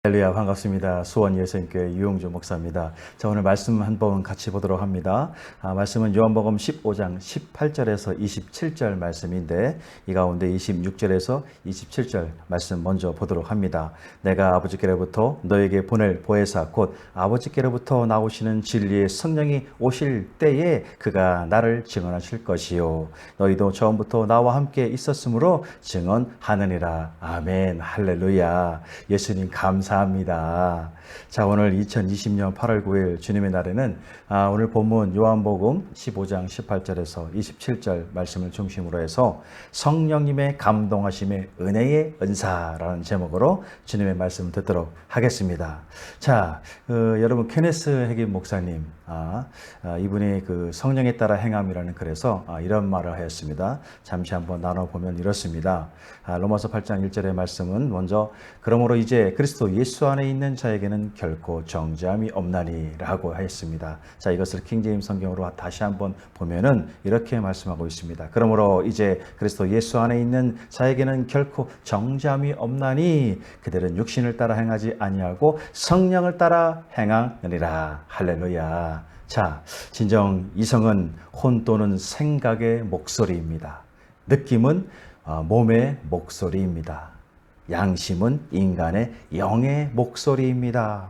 할렐루야, 반갑습니다. 수원 예수님교회 유용주 목사입니다. 자, 오늘 말씀 한번 같이 보도록 합니다. 말씀은 요한복음 15장 18절에서 27절 말씀인데 이 가운데 26절에서 27절 말씀 먼저 보도록 합니다. 내가 아버지께로부터 너에게 보낼 보혜사 곧 아버지께로부터 나오시는 진리의 성령이 오실 때에 그가 나를 증언하실 것이요 너희도 처음부터 나와 함께 있었으므로 증언하느니라. 아멘. 할렐루야. 예수님 감사합니다. 자, 오늘 2020년 8월 9일 주님의 날에는 오늘 본문 요한복음 15장 18절에서 27절 말씀을 중심으로 해서 성령님의 감동하심의 은혜의 은사라는 제목으로 주님의 말씀을 듣도록 하겠습니다. 자, 여러분 케네스 해김 목사님 이분이 그 성령에 따라 행함이라는 글에서 이런 말을 하였습니다. 잠시 한번 나눠보면 이렇습니다. 로마서 8장 1절의 말씀은 먼저 그러므로 이제 그리스도 예수 안에 있는 자에게는 결코 정죄함이 없나니 라고 하였습니다. 자, 이것을 킹제임스 성경으로 다시 한번 보면은 이렇게 말씀하고 있습니다. 그러므로 이제 그리스도 예수 안에 있는 자에게는 결코 정죄함이 없나니 그들은 육신을 따라 행하지 아니하고 성령을 따라 행하느니라. 할렐루야. 자, 진정 이성은 혼 또는 생각의 목소리입니다. 느낌은 몸의 목소리입니다. 양심은 인간의 영의 목소리입니다.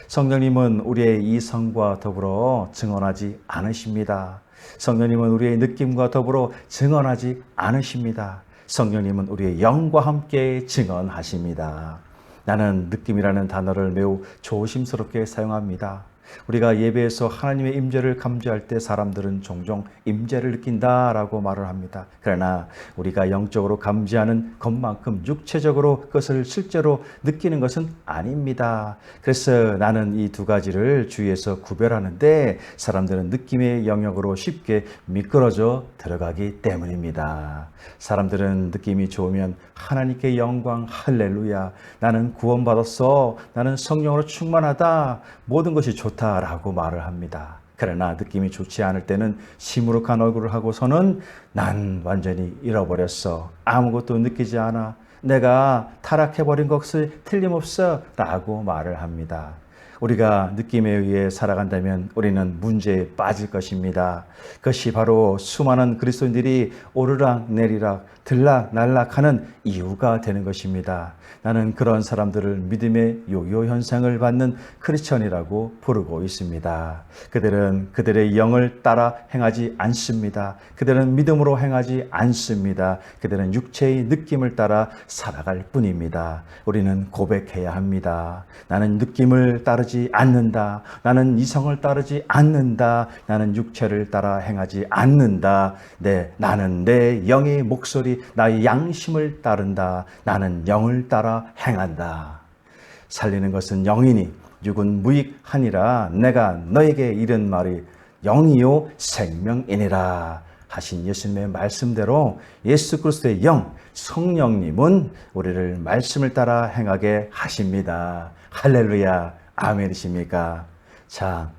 성령님은 우리의 이성과 더불어 증언하지 않으십니다. 성령님은 우리의 느낌과 더불어 증언하지 않으십니다. 성령님은 우리의 영과 함께 증언하십니다. 나는 느낌이라는 단어를 매우 조심스럽게 사용합니다. 우리가 예배에서 하나님의 임재를 감지할 때 사람들은 종종 임재를 느낀다라고 말을 합니다. 그러나 우리가 영적으로 감지하는 것만큼 육체적으로 그것을 실제로 느끼는 것은 아닙니다. 그래서 나는 이 두 가지를 주위에서 구별하는데 사람들은 느낌의 영역으로 쉽게 미끄러져 들어가기 때문입니다. 사람들은 느낌이 좋으면 하나님께 영광, 할렐루야, 나는 구원받았어, 나는 성령으로 충만하다, 모든 것이 좋다라고 말을 합니다. 그러나 느낌이 좋지 않을 때는 시무룩한 얼굴을 하고서는 난 완전히 잃어버렸어, 아무것도 느끼지 않아, 내가 타락해버린 것이 틀림없어 라고 말을 합니다. 우리가 느낌에 의해 살아간다면 우리는 문제에 빠질 것입니다. 그것이 바로 수많은 그리스도인들이 오르락 내리락 들락날락하는 이유가 되는 것입니다. 나는 그런 사람들을 믿음의 요요 현상을 받는 크리스천이라고 부르고 있습니다. 그들은 그들의 영을 따라 행하지 않습니다. 그들은 믿음으로 행하지 않습니다. 그들은 육체의 느낌을 따라 살아갈 뿐입니다. 우리는 고백해야 합니다. 나는 느낌을 따르지 않는다. 나는 이성을 따르지 않는다. 나는 육체를 따라 행하지 않는다. 나는 내 영의 목소리, 나의 양심을 따른다. 나는 영을 따라 행한다. 살리는 것은 영이니 육은 무익하니라. 내가 너에게 이른 말이 영이요 생명이니라 하신 예수님의 말씀대로 예수 그리스도의 영, 성령님은 우리를 말씀을 따라 행하게 하십니다. 할렐루야. 아멘이십니까? 자,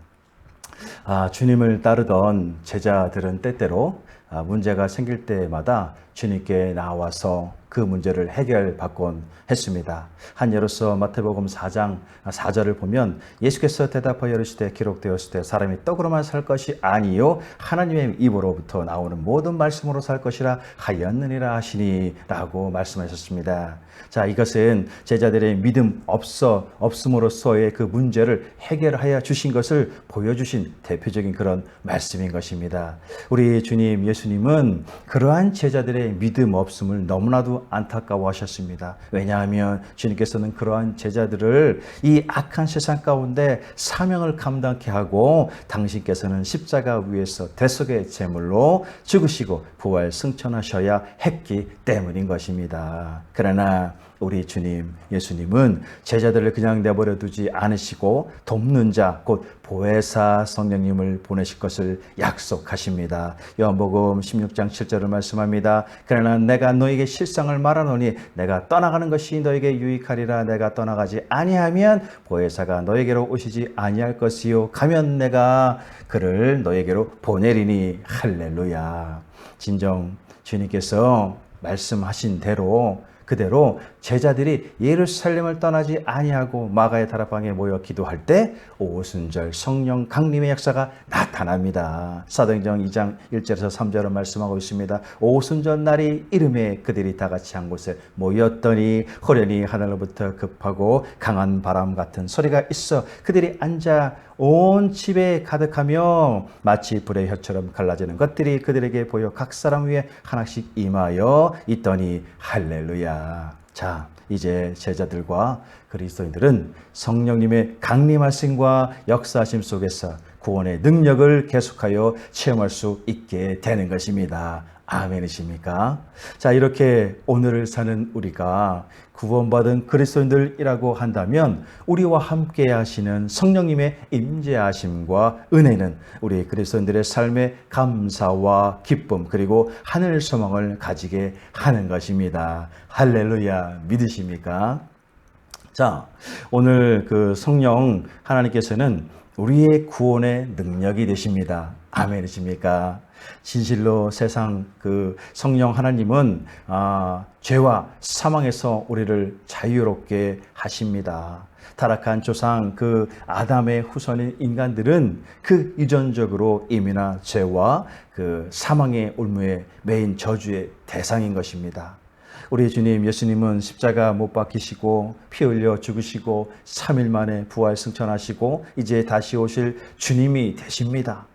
주님을 따르던 제자들은 때때로 문제가 생길 때마다 주님께 나와서 그 문제를 해결받곤 했습니다. 한 예로서 마태복음 4장 4절을 보면 예수께서 대답하여 이르시되 기록되었을 때 사람이 떡으로만 살 것이 아니요 하나님의 입으로부터 나오는 모든 말씀으로 살 것이라 하였느니라 하시니 라고 말씀하셨습니다. 자, 이것은 제자들의 믿음 없음으로써의 그 문제를 해결하여 주신 것을 보여주신 대표적인 그런 말씀인 것입니다. 우리 주님 예수님은 그러한 제자들의 믿음 없음을 너무나도 안타까워하셨습니다. 왜냐하면 주님께서는 그러한 제자들을 이 악한 세상 가운데 사명을 감당케 하고 당신께서는 십자가 위에서 대속의 제물로 죽으시고 부활 승천하셔야 했기 때문인 것입니다. 그러나 우리 주님 예수님은 제자들을 그냥 내버려 두지 않으시고 돕는 자 곧 보혜사 성령님을 보내실 것을 약속하십니다. 요한복음 16장 7절을 말씀합니다. 그러나 내가 너에게 실상을 말하노니 내가 떠나가는 것이 너에게 유익하리라. 내가 떠나가지 아니하면 보혜사가 너에게로 오시지 아니할 것이요 가면 내가 그를 너에게로 보내리니. 할렐루야. 진정 주님께서 말씀하신 대로 그대로 제자들이 예루살렘을 떠나지 아니하고 마가의 다락방에 모여 기도할 때 오순절 성령 강림의 역사가 나타납니다. 사도행전 2장 1절에서 3절은 말씀하고 있습니다. 오순절 날이 이름에 그들이 다 같이 한 곳에 모였더니 호련히 하늘로부터 급하고 강한 바람 같은 소리가 있어 그들이 앉아 온 집에 가득하며 마치 불의 혀처럼 갈라지는 것들이 그들에게 보여 각 사람 위에 하나씩 임하여 있더니 할렐루야. 자, 이제 제자들과 그리스도인들은 성령님의 강림하심과 역사하심 속에서 구원의 능력을 계속하여 체험할 수 있게 되는 것입니다. 아멘이십니까? 자, 이렇게 오늘을 사는 우리가 구원받은 그리스도인들이라고 한다면 우리와 함께 하시는 성령님의 임재하심과 은혜는 우리 그리스도인들의 삶의 감사와 기쁨 그리고 하늘 소망을 가지게 하는 것입니다. 할렐루야. 믿으십니까? 자, 오늘 그 성령 하나님께서는 우리의 구원의 능력이 되십니다. 아멘이십니까? 진실로 세상 그 성령 하나님은 죄와 사망에서 우리를 자유롭게 하십니다. 타락한 조상 그 아담의 후손인 인간들은 그 유전적으로 이미나 죄와 그 사망의 올무에 매인 저주의 대상인 것입니다. 우리 주님 예수님은 십자가 못 박히시고 피 흘려 죽으시고 3일 만에 부활 승천하시고 이제 다시 오실 주님이 되십니다.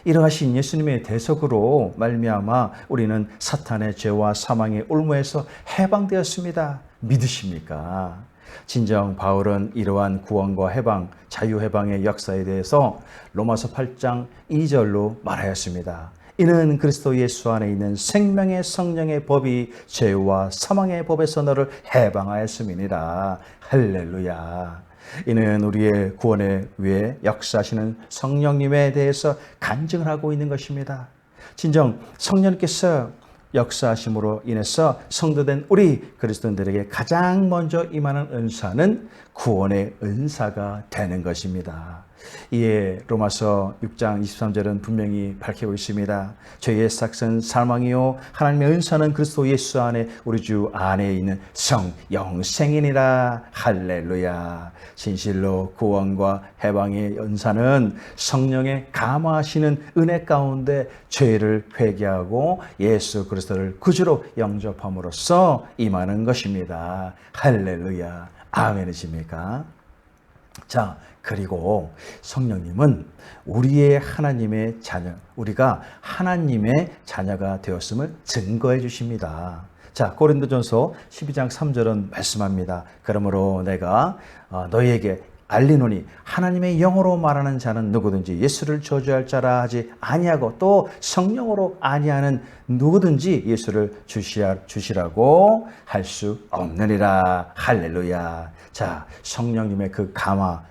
이러하신 예수님의 대속으로 말미암아 우리는 사탄의 죄와 사망의 올무에서 해방되었습니다. 믿으십니까? 진정 바울은 이러한 구원과 해방, 자유해방의 역사에 대해서 로마서 8장 2절로 말하였습니다. 이는 그리스도 예수 안에 있는 생명의 성령의 법이 죄와 사망의 법에서 너를 해방하였음이니라. 할렐루야. 이는 우리의 구원에 위해 역사하시는 성령님에 대해서 간증을 하고 있는 것입니다. 진정 성령께서 역사하심으로 인해서 성도된 우리 그리스도인들에게 가장 먼저 임하는 은사는 구원의 은사가 되는 것입니다. 이에 로마서 6장 23절은 분명히 밝히고 있습니다. 죄의 삭은 사망이요 하나님의 은사는 그리스도 예수 안에 우리 주 안에 있는 성영생이니라. 할렐루야. 진실로 구원과 해방의 은사는 성령의 감화하시는 은혜 가운데 죄를 회개하고 예수 그리스도를 구주로 영접함으로써 임하는 것입니다. 할렐루야. 아멘이십니까? 자, 그리고 성령님은 우리의 하나님의 자녀, 우리가 하나님의 자녀가 되었음을 증거해 주십니다. 자, 고린도전서 12장 3절은 말씀합니다. 그러므로 내가 너희에게 알리노니 하나님의 영으로 말하는 자는 누구든지 예수를 저주할 자라 하지 아니하고 또 성령으로 아니하는 누구든지 예수를 주시라고 할 수 없느니라. 할렐루야. 자, 성령님의 그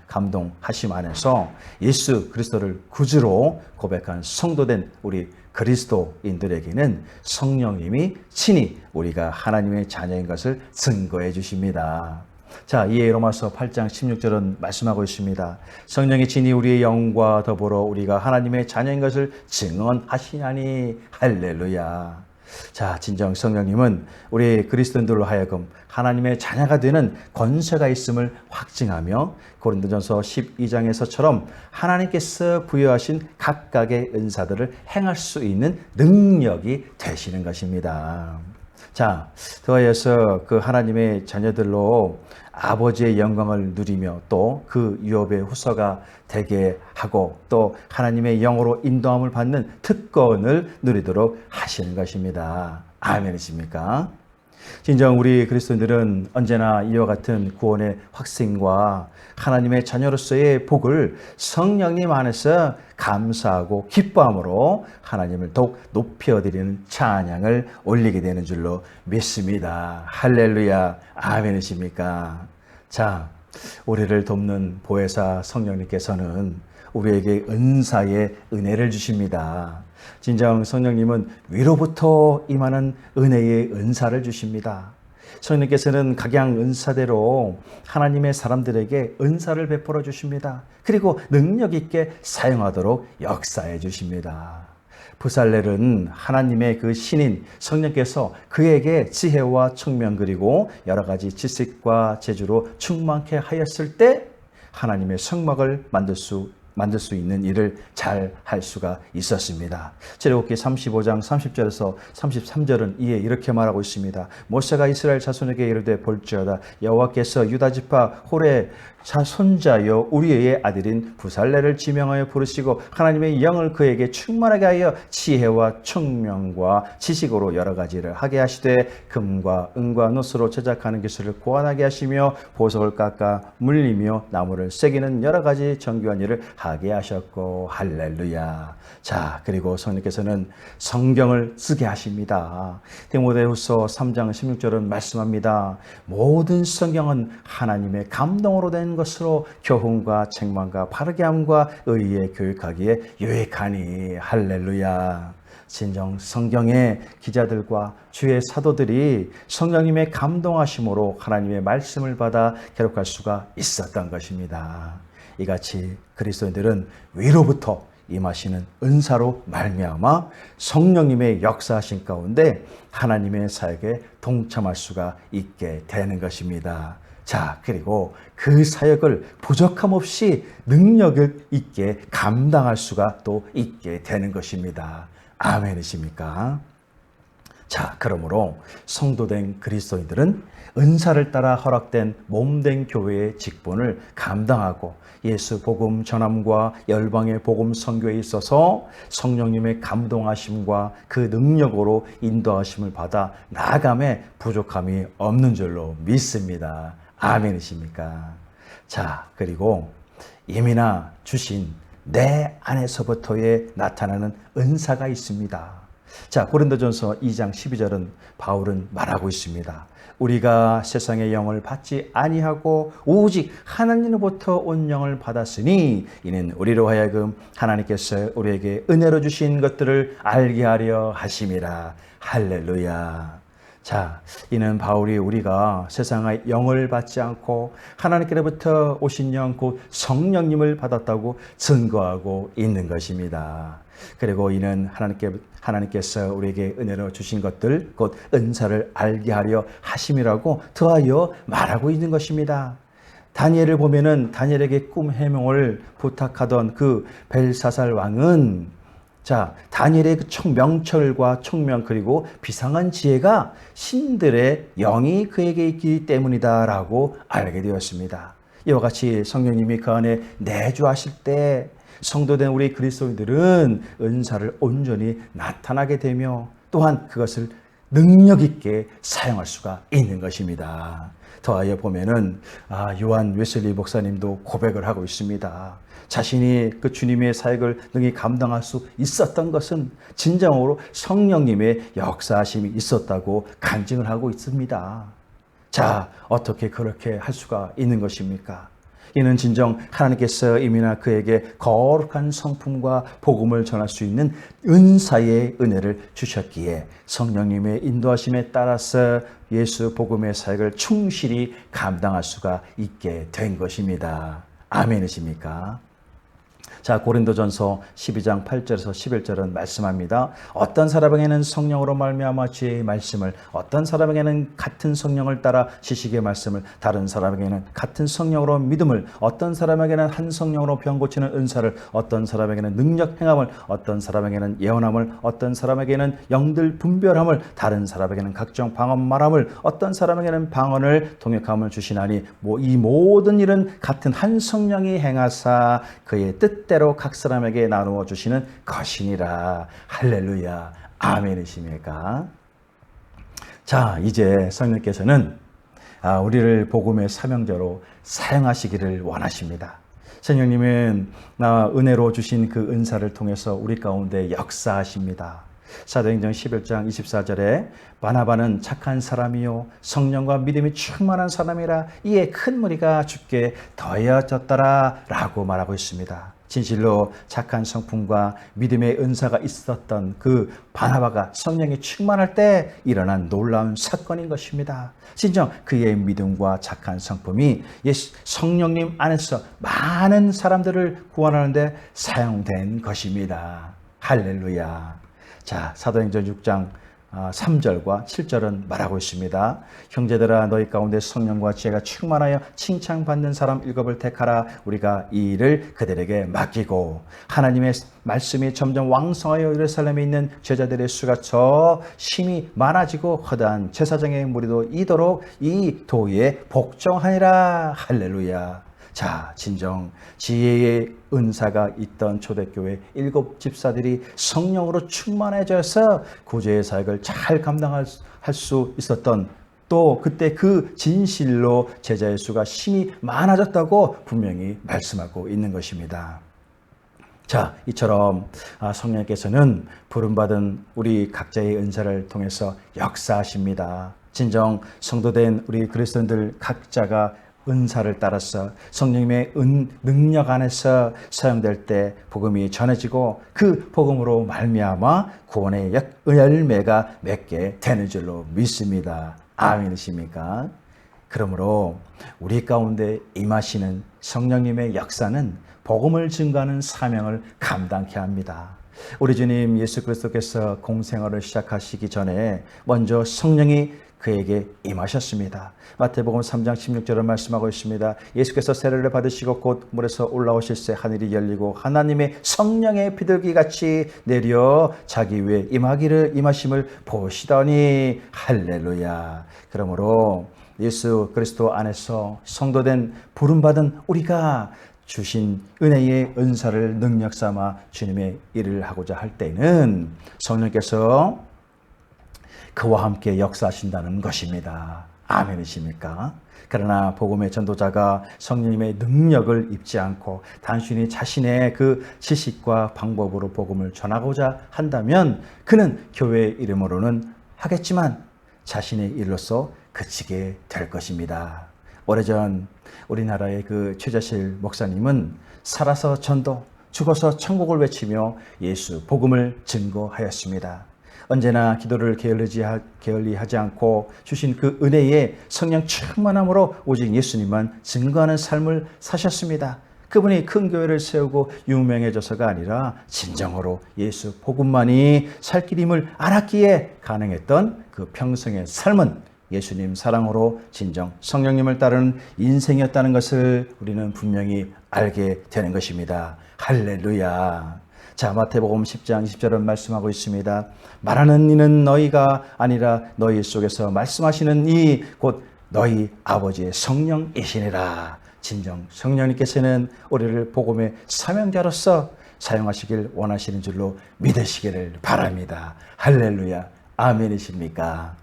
감동하심 안에서 예수 그리스도를 구주로 고백한 성도된 우리 그리스도인들에게는 성령님이 친히 우리가 하나님의 자녀인 것을 증거해 주십니다. 자, 이에 로마서 8장 16절은 말씀하고 있습니다. 성령이 친히 우리의 영과 더불어 우리가 하나님의 자녀인 것을 증언하시나니. 할렐루야. 자, 진정 성령님은 우리 그리스도인들로 하여금 하나님의 자녀가 되는 권세가 있음을 확증하며 고린도전서 12장에서처럼 하나님께서 부여하신 각각의 은사들을 행할 수 있는 능력이 되시는 것입니다. 자, 더하여서 그 하나님의 자녀들로 아버지의 영광을 누리며 또 그 유업의 후서가 되게 하고 또 하나님의 영으로 인도함을 받는 특권을 누리도록 하시는 것입니다. 아멘이십니까? 진정 우리 그리스도인들은 언제나 이와 같은 구원의 확신과 하나님의 자녀로서의 복을 성령님 안에서 감사하고 기뻐함으로 하나님을 더욱 높여드리는 찬양을 올리게 되는 줄로 믿습니다. 할렐루야. 아멘이십니까? 자, 우리를 돕는 보혜사 성령님께서는 우리에게 은사의 은혜를 주십니다. 진정 성령님은 위로부터 임하는 은혜의 은사를 주십니다. 성령께서는 각양 은사대로 하나님의 사람들에게 은사를 베풀어 주십니다. 그리고 능력 있게 사용하도록 역사해 주십니다. 부살렐은 하나님의 그 신인 성령께서 그에게 지혜와 청명 그리고 여러 가지 지식과 재주로 충만케 하였을 때 하나님의 성막을 만들 수 있는 일을 잘 할 수가 있었습니다. 출애굽기 35장 30절에서 33절은 이에 이렇게 말하고 있습니다. 모세가 이스라엘 자손에게 이르되 볼지어다 여호와께서 유다 지파 홀의 손자여 우리의 아들인 부살렐을 지명하여 부르시고 하나님의 영을 그에게 충만하게 하여 지혜와 청명과 지식으로 여러 가지를 하게 하시되 금과 은과 노스로 제작하는 기술을 고안하게 하시며 보석을 깎아 물리며 나무를 새기는 여러 가지 정교한 일을 하게 하셨고 할렐루야. 자, 그리고 성령께서는 성경을 쓰게 하십니다. 디모데후서 3장 16절은 말씀합니다. 모든 성경은 하나님의 감동으로 된 것으로 교훈과 책망과 바르게 함과 의에 교육하기에 유익하니 할렐루야. 진정 성경의 기자들과 주의 사도들이 성령님의 감동하심으로 하나님의 말씀을 받아 기록할 수가 있었던 것입니다. 이같이 그리스도인들은 위로부터 임하시는 은사로 말미암아 성령님의 역사하신 가운데 하나님의 사역에 동참할 수가 있게 되는 것입니다. 자, 그리고 그 사역을 부족함 없이 능력을 있게 감당할 수가 또 있게 되는 것입니다. 아멘이십니까? 자, 그러므로 성도된 그리스도인들은 은사를 따라 허락된 몸된 교회의 직분을 감당하고 예수 복음 전함과 열방의 복음 선교에 있어서 성령님의 감동하심과 그 능력으로 인도하심을 받아 나아감에 부족함이 없는 줄로 믿습니다. 아멘이십니까? 자, 그리고 이미나 주신 내 안에서부터의 나타나는 은사가 있습니다. 자, 고린도전서 2장 12절은 바울은 말하고 있습니다. 우리가 세상의 영을 받지 아니하고 오직 하나님으로부터 온 영을 받았으니 이는 우리로 하여금 하나님께서 우리에게 은혜로 주신 것들을 알게 하려 하심이라. 할렐루야. 자, 이는 바울이 우리가 세상의 영을 받지 않고 하나님께로부터 오신 영 곧 성령님을 받았다고 증거하고 있는 것입니다. 그리고 이는 하나님께서 우리에게 은혜로 주신 것들 곧 은사를 알게 하려 하심이라고 더하여 말하고 있는 것입니다. 다니엘을 보면은 다니엘에게 꿈 해몽을 부탁하던 그 벨사살 왕은 자, 다니엘의 그 명철과 총명 그리고 비상한 지혜가 신들의 영이 그에게 있기 때문이다라고 알게 되었습니다. 이와 같이 성령님이 그 안에 내주하실 때 성도된 우리 그리스도인들은 은사를 온전히 나타나게 되며 또한 그것을 능력 있게 사용할 수가 있는 것입니다. 더하여 보면은 요한 웨슬리 목사님도 고백을 하고 있습니다. 자신이 그 주님의 사역을 능히 감당할 수 있었던 것은 진정으로 성령님의 역사하심이 있었다고 간증을 하고 있습니다. 자, 어떻게 그렇게 할 수가 있는 것입니까? 이는 진정 하나님께서 이미나 그에게 거룩한 성품과 복음을 전할 수 있는 은사의 은혜를 주셨기에 성령님의 인도하심에 따라서 예수 복음의 사역을 충실히 감당할 수가 있게 된 것입니다. 아멘이십니까? 자, 고린도전서 12장 8절에서 11절은 말씀합니다. 어떤 사람에게는 성령으로 말미암아 지혜의 말씀을, 어떤 사람에게는 같은 성령을 따라 지식의 말씀을, 다른 사람에게는 같은 성령으로 믿음을, 어떤 사람에게는 한 성령으로 병 고치는 은사를, 어떤 사람에게는 능력 행함을, 어떤 사람에게는 예언함을, 어떤 사람에게는 영들 분별함을, 다른 사람에게는 각종 방언 말함을, 어떤 사람에게는 방언을 통역함을 주시나니 이 모든 일은 같은 한 성령이 행하사 그의 뜻대로 각 사람에게 나누어 주시는 것이니라. 할렐루야. 아멘이십니까? 자, 이제 성령께서는 우리를 복음의 사명자로 사용하시기를 원하십니다. 성령님은 은혜로 주신 그 은사를 통해서 우리 가운데 역사하십니다. 사도행전 11장 24절에 바나바는 착한 사람이요 성령과 믿음이 충만한 사람이라 이에 큰 무리가 주께 더해졌더라 라고 말하고 있습니다. 진실로 착한 성품과 믿음의 은사가 있었던 그 바나바가 성령이 충만할 때 일어난 놀라운 사건인 것입니다. 진정 그의 믿음과 착한 성품이 성령님 안에서 많은 사람들을 구원하는 데 사용된 것입니다. 할렐루야. 자, 사도행전 6장 3절과 7절은 말하고 있습니다. 형제들아 너희 가운데 성령과 지혜가 충만하여 칭찬받는 사람 7을 택하라. 우리가 이 일을 그들에게 맡기고 하나님의 말씀이 점점 왕성하여 예루살렘에 있는 제자들의 수가 저 심히 많아지고 허다한 제사장의 무리도 이도록 이 도에 복종하니라. 할렐루야. 자, 진정 지혜의 은사가 있던 초대교회 7 집사들이 성령으로 충만해져서 구제의 사역을 잘 감당할 수 있었던, 또 그때 그 진실로 제자의 수가 심히 많아졌다고 분명히 말씀하고 있는 것입니다. 자, 이처럼 성령께서는 부름받은 우리 각자의 은사를 통해서 역사하십니다. 진정 성도된 우리 그리스도인들 각자가 은사를 따라서 성령님의 능력 안에서 사용될 때 복음이 전해지고 그 복음으로 말미암아 구원의 열매가 맺게 되는 줄로 믿습니다. 아멘이십니까? 그러므로 우리 가운데 임하시는 성령님의 역사는 복음을 증거하는 사명을 감당케 합니다. 우리 주님 예수 그리스도께서 공생활을 시작하시기 전에 먼저 성령이 그에게 임하셨습니다. 마태복음 3장 16절을 말씀하고 있습니다. 예수께서 세례를 받으시고 곧 물에서 올라오실새 하늘이 열리고 하나님의 성령의 비둘기 같이 내려 자기 위에 임하심을 보시더니. 할렐루야. 그러므로 예수 그리스도 안에서 성도된 부름받은 우리가 주신 은혜의 은사를 능력 삼아 주님의 일을 하고자 할 때는 성령께서 그와 함께 역사하신다는 것입니다. 아멘이십니까? 그러나 복음의 전도자가 성령님의 능력을 입지 않고 단순히 자신의 그 지식과 방법으로 복음을 전하고자 한다면 그는 교회의 이름으로는 하겠지만 자신의 일로서 그치게 될 것입니다. 오래전 우리나라의 그 최자실 목사님은 살아서 전도, 죽어서 천국을 외치며 예수 복음을 증거하였습니다. 언제나 기도를 게을리하지 않고 주신 그 은혜의 성령 충만함으로 오직 예수님만 증거하는 삶을 사셨습니다. 그분이 큰 교회를 세우고 유명해져서가 아니라 진정으로 예수 복음만이 살 길임을 알았기에 가능했던 그 평생의 삶은 예수님 사랑으로 진정 성령님을 따르는 인생이었다는 것을 우리는 분명히 알게 되는 것입니다. 할렐루야. 자, 마태복음 10장 20절은 말씀하고 있습니다. 말하는 이는 너희가 아니라 너희 속에서 말씀하시는 이 곧 너희 아버지의 성령이시니라. 진정 성령님께서는 우리를 복음의 사명자로서 사용하시길 원하시는 줄로 믿으시기를 바랍니다. 할렐루야. 아멘이십니까?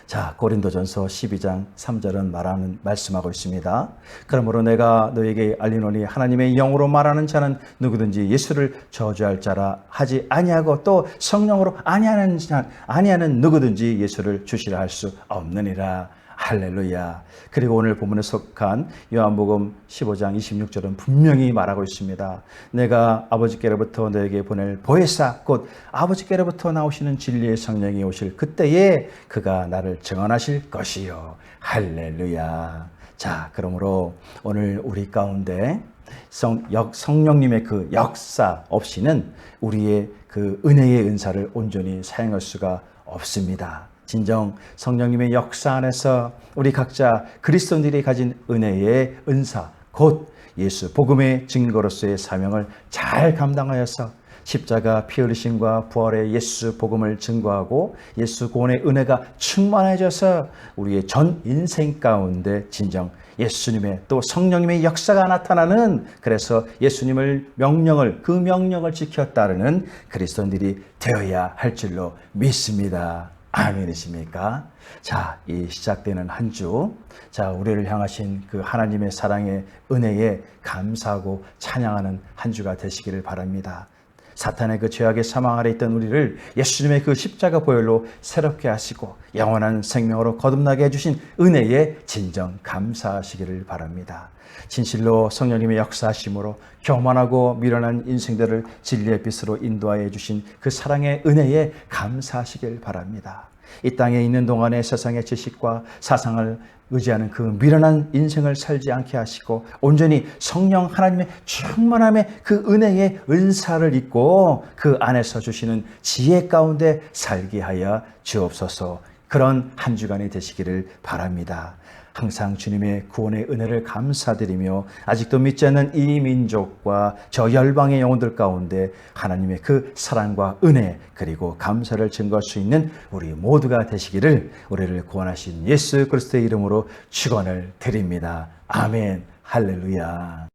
자, 고린도전서 12장 3절은 말씀하고 있습니다. 그러므로 내가 너에게 알리노니 하나님의 영으로 말하는 자는 누구든지 예수를 저주할 자라 하지 아니하고 또 성령으로 아니하는 누구든지 예수를 주시라 할 수 없느니라. 할렐루야. 그리고 오늘 본문에 속한 요한복음 15장 26절은 분명히 말하고 있습니다. 내가 아버지께로부터 너에게 보낼 보혜사 곧 아버지께로부터 나오시는 진리의 성령이 오실 그때에 그가 나를 증언하실 것이요. 할렐루야. 자, 그러므로 오늘 우리 가운데 성령님의 그 역사 없이는 우리의 그 은혜의 은사를 온전히 사용할 수가 없습니다. 진정 성령님의 역사 안에서 우리 각자 그리스도인들이 가진 은혜의 은사 곧 예수 복음의 증거로서의 사명을 잘 감당하여서 십자가 피 흘리심과 부활의 예수 복음을 증거하고 예수 구원의 은혜가 충만해져서 우리의 전 인생 가운데 진정 예수님의 또 성령님의 역사가 나타나는, 그래서 예수님을 그 명령을 지켜 따르는 그리스도인들이 되어야 할 줄로 믿습니다. 아멘이십니까? 자, 이 시작되는 한 주, 자, 우리를 향하신 그 하나님의 사랑의 은혜에 감사하고 찬양하는 한 주가 되시기를 바랍니다. 사탄의 그 죄악의 사망 아래 있던 우리를 예수님의 그 십자가 보혈로 새롭게 하시고 영원한 생명으로 거듭나게 해주신 은혜에 진정 감사하시기를 바랍니다. 진실로 성령님의 역사하심으로 교만하고 미련한 인생들을 진리의 빛으로 인도하여 주신 그 사랑의 은혜에 감사하시길 바랍니다. 이 땅에 있는 동안에 세상의 지식과 사상을 의지하는 그 미련한 인생을 살지 않게 하시고 온전히 성령 하나님의 충만함의 그 은혜의 은사를 입고 그 안에서 주시는 지혜 가운데 살게 하여 주옵소서. 그런 한 주간이 되시기를 바랍니다. 항상 주님의 구원의 은혜를 감사드리며 아직도 믿지 않는 이 민족과 저 열방의 영혼들 가운데 하나님의 그 사랑과 은혜 그리고 감사를 증거할 수 있는 우리 모두가 되시기를 우리를 구원하신 예수 그리스도의 이름으로 축원을 드립니다. 아멘. 할렐루야.